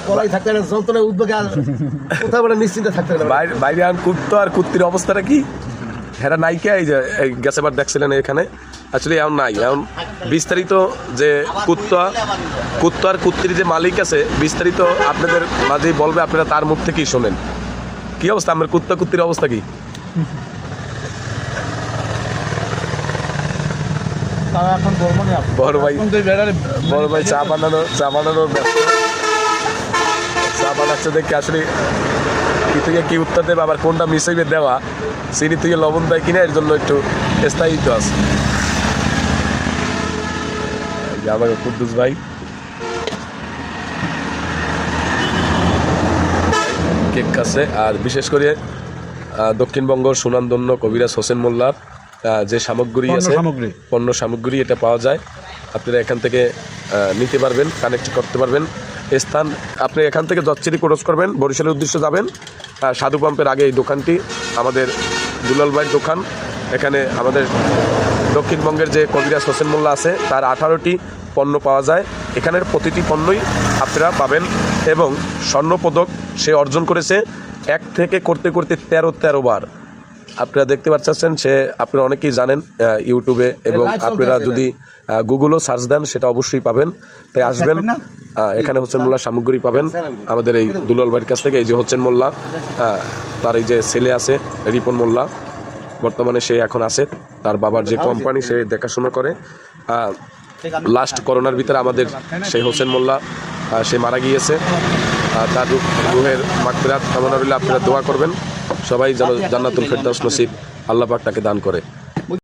কলাই থাকতে যন্ত্রণা উদ্যোগে কোথাও বলে নিশ্চিন্তে থাকতে বাইরে আন কুত্তো আর কুত্তির অবস্থাটা কি হেরা নাইকে এই যে গেছে বার দেখছিলেন এখানে অ্যাকচুয়ালি এমন নাই এমন বিস্তারিত যে কুত্তো আর কুত্তির যে মালিক আছে বিস্তারিত আপনাদের মাঝেই বলবে, আপনারা তার মুখ থেকেই শোনেন কি অবস্থা আমার কুত্তা কুত্তির অবস্থা কি। বড় ভাই চা বানানোর ব্যস্ত, চা বানাচ্ছে দেখে আসলে কি থেকে কি উত্তর দেবে আবার কোনটা মিশাইবে দেওয়া চিনি থেকে লবণ দেয় কিনা এর জন্য একটু স্থায়িত্ব আছে। আমাকে কুদ্দুস ভাই কেক খাচ্ছে। আর বিশেষ করে দক্ষিণবঙ্গ সুনামধন্য কবিরাজ হোসেন মোল্লার যে সামগ্রী আছে পণ্য সামগ্রী এটা পাওয়া যায়, আপনারা এখান থেকে নিতে পারবেন, কানেক্ট করতে পারবেন। স্থান আপনি এখান থেকে জচ্চিরি ক্রস করবেন, বরিশালের উদ্দেশ্যে যাবেন, সাধু পাম্পের আগে এই দোকানটি আমাদের দুলাল ভাইয়ের দোকান। এখানে আমাদের দক্ষিণবঙ্গের যে কবিরাজ হোসেন মোল্লা আছে তার 18টি পণ্য পাওয়া যায়, এখানের প্রতিটি পণ্যই আপনারা পাবেন। এবং স্বর্ণপদক সে অর্জন করেছে এক থেকে করতে করতে 13 বার। আপনারা দেখতে পাচ্ছেন, সে আপনারা অনেকেই জানেন ইউটিউবে, এবং আপনারা যদি গুগলও সার্চ দেন সেটা অবশ্যই পাবেন। তাই আসবেন, এখানে হোসেন মোল্লা সামগ্রী পাবেন আমাদের এই দুলাল ভাইয়ের কাছ থেকে। এই যে হোসেন মোল্লা, তার এই যে ছেলে আছে রিপন মোল্লা, বর্তমানে সে এখন আছে, তার বাবার যে কোম্পানি সে দেখাশোনা করে। লাস্ট করোনার ভিতরে আমাদের সেই হোসেন মোল্লা সে মারা গিয়েছে, তার রুহের মাগফিরাত কামনা রইলে আপনারা দোয়া করবেন, সবাই যেন জান্নাতুল ফেরদাউস নসিব আল্লাহ পাক তাকে দান করে।